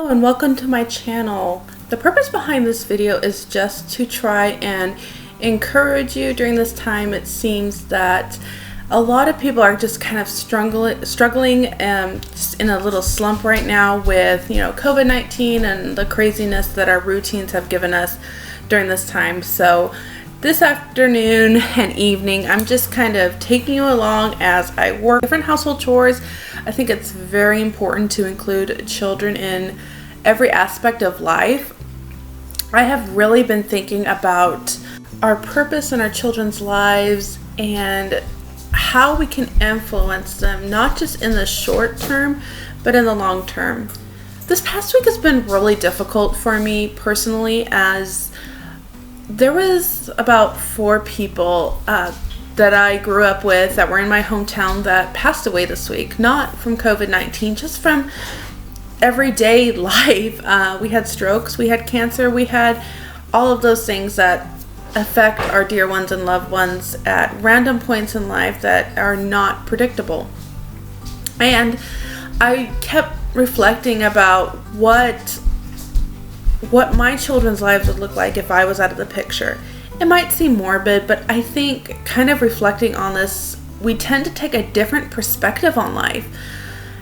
And welcome to my channel. The purpose behind this video is just to try and encourage you during this time. It seems that a lot of people are just kind of struggling just in a little slump right now with COVID-19 and the craziness that our routines have given us during this time. So this afternoon and evening, I'm just kind of taking you along as I work different household chores. I think it's very important to include children in every aspect of life. I have really been thinking about our purpose in our children's lives and how we can influence them, not just in the short term, but in the long term. This past week has been really difficult for me personally, as there was about 4 people that I grew up with that were in my hometown that passed away this week. Not from COVID-19, just from everyday life. We had strokes, we had cancer, we had all of those things that affect our dear ones and loved ones at random points in life that are not predictable. And I kept reflecting about what my children's lives would look like if I was out of the picture. It might seem morbid, but I think kind of reflecting on this, we tend to take a different perspective on life.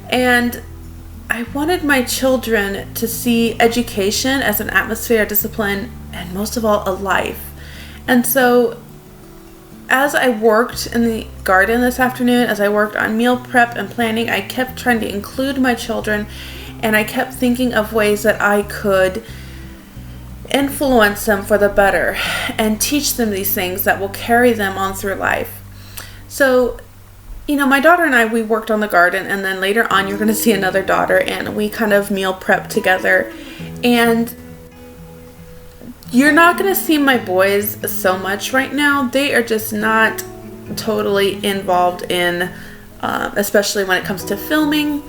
And I wanted my children to see education as an atmosphere, a discipline, and most of all, a life. And so as I worked in the garden this afternoon, as I worked on meal prep and planning, I kept trying to include my children, and I kept thinking of ways that I could influence them for the better and teach them these things that will carry them on through life. So, my daughter and I, we worked on the garden, and then later on you're going to see another daughter, and we kind of meal prep together. And you're not going to see my boys so much right now. They are just not totally involved in, especially when it comes to filming.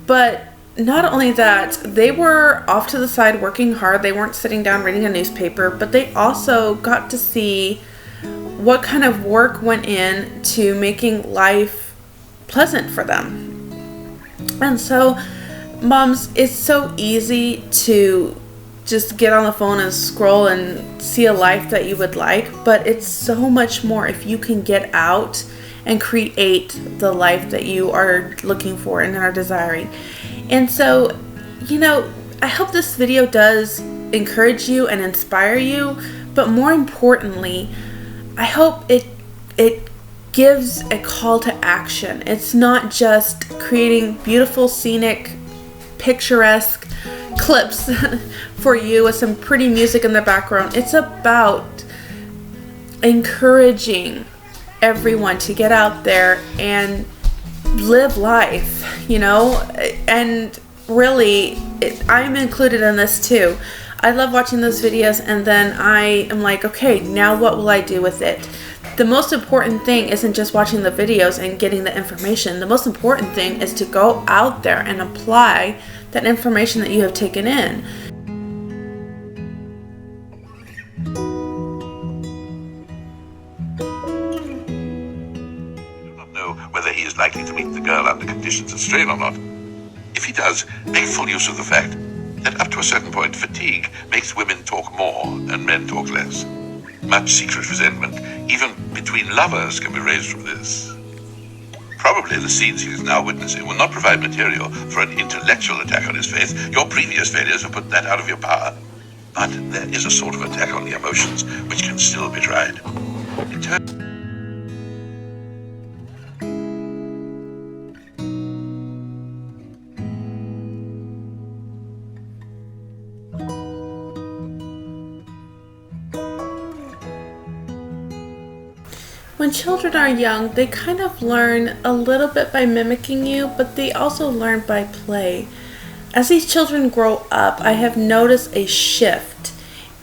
But not only that, they were off to the side working hard. They weren't sitting down reading a newspaper, but they also got to see what kind of work went in to making life pleasant for them. And so, moms, it's so easy to just get on the phone and scroll and see a life that you would like, but it's so much more if you can get out and create the life that you are looking for and are desiring. And so, I hope this video does encourage you and inspire you, but more importantly, I hope it gives a call to action. It's not just creating beautiful, scenic, picturesque clips for you with some pretty music in the background. It's about encouraging everyone to get out there and live life, and really, I'm included in this too. I love watching those videos, and then I am like, okay, now what will I do with it? The most important thing isn't just watching the videos and getting the information. The most important thing is to go out there and apply that information that you have taken in. Whether he is likely to meet the girl under conditions of strain or not. If he does, make full use of the fact that up to a certain point, fatigue makes women talk more and men talk less. Much secret resentment, even between lovers, can be raised from this. Probably the scenes he is now witnessing will not provide material for an intellectual attack on his faith. Your previous failures have put that out of your power. But there is a sort of attack on the emotions which can still be tried. When children are young, they kind of learn a little bit by mimicking you, but they also learn by play. As these children grow up, I have noticed a shift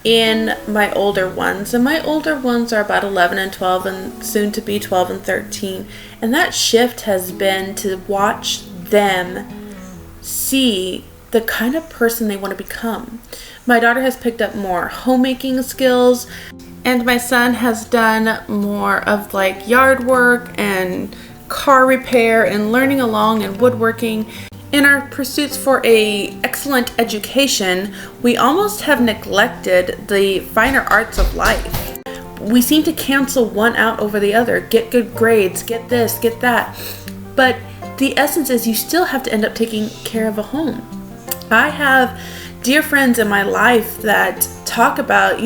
in my older ones. And my older ones are about 11 and 12 and soon to be 12 and 13. And that shift has been to watch them see the kind of person they want to become. My daughter has picked up more homemaking skills, and my son has done more of like yard work and car repair and learning along and woodworking. In our pursuits for an excellent education, we almost have neglected the finer arts of life. We seem to cancel one out over the other. Get good grades, get this, get that. But the essence is you still have to end up taking care of a home. I have dear friends in my life that talk about,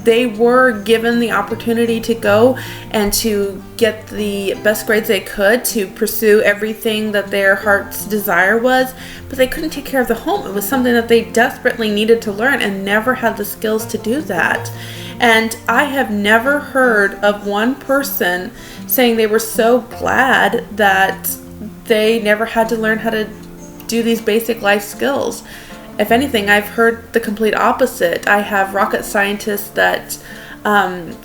they were given the opportunity to go and to get the best grades they could, to pursue everything that their heart's desire was, but they couldn't take care of the home. It was something that they desperately needed to learn and never had the skills to do that. And I have never heard of one person saying they were so glad that they never had to learn how to do these basic life skills. If anything, I've heard the complete opposite. I have rocket scientists that,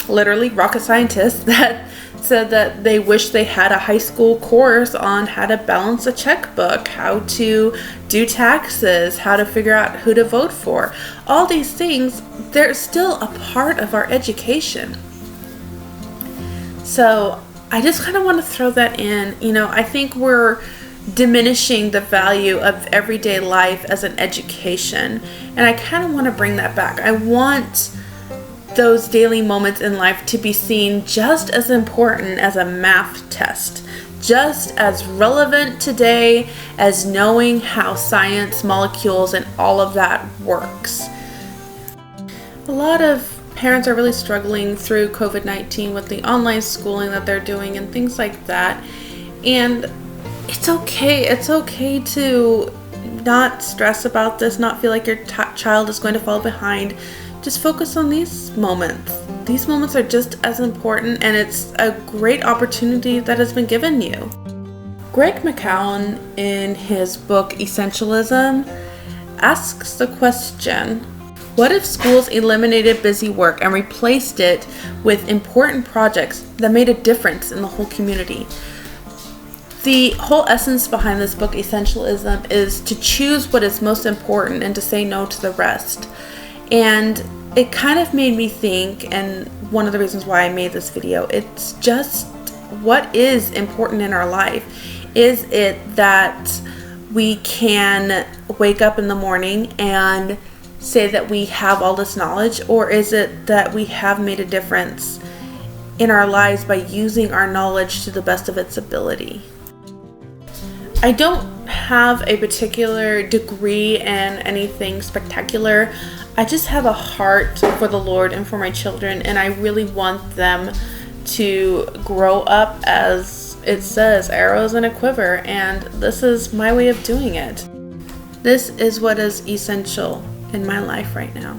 literally rocket scientists that said that they wish they had a high school course on how to balance a checkbook, how to do taxes, how to figure out who to vote for. All these things, they're still a part of our education. So I just kind of want to throw that in. I think we're diminishing the value of everyday life as an education, and I kind of want to bring that back. I want those daily moments in life to be seen just as important as a math test, just as relevant today as knowing how science, molecules, and all of that works. A lot of parents are really struggling through COVID-19 with the online schooling that they're doing and things like that, and it's okay to not stress about this, not feel like your child is going to fall behind. Just focus on these moments. These moments are just as important, and it's a great opportunity that has been given you. Greg McKeown, in his book Essentialism, asks the question, what if schools eliminated busy work and replaced it with important projects that made a difference in the whole community? The whole essence behind this book, Essentialism, is to choose what is most important and to say no to the rest. And it kind of made me think, and one of the reasons why I made this video, it's just what is important in our life. Is it that we can wake up in the morning and say that we have all this knowledge, or is it that we have made a difference in our lives by using our knowledge to the best of its ability? I don't have a particular degree in anything spectacular. I just have a heart for the Lord and for my children, and I really want them to grow up, as it says, arrows in a quiver, and this is my way of doing it. This is what is essential in my life right now.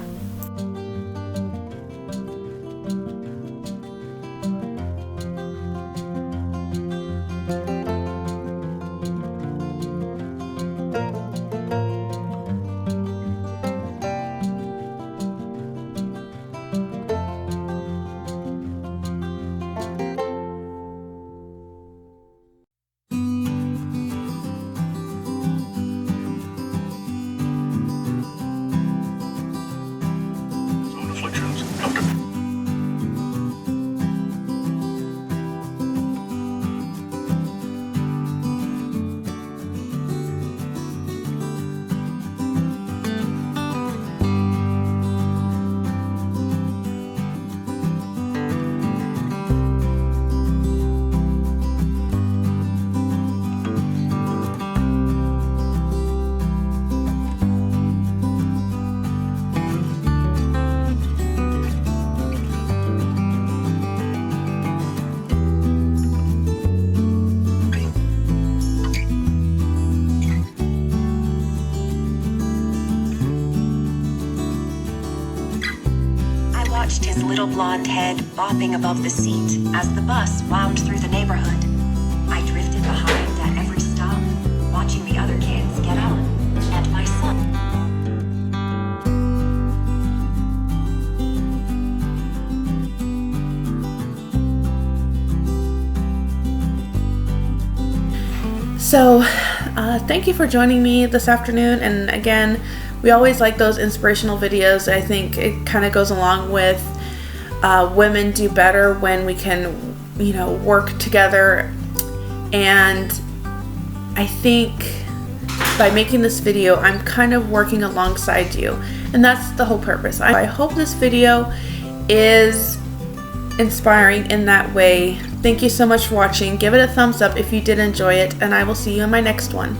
watched his little blonde head bobbing above the seat as the bus wound through the neighborhood. I drifted behind at every stop, watching the other kids get on, and my son. So, thank you for joining me this afternoon. And again, we always like those inspirational videos. I think it kind of goes along with women do better when we can, work together. And I think by making this video, I'm kind of working alongside you, and that's the whole purpose. I hope this video is inspiring in that way. Thank you so much for watching. Give it a thumbs up if you did enjoy it, and I will see you in my next one.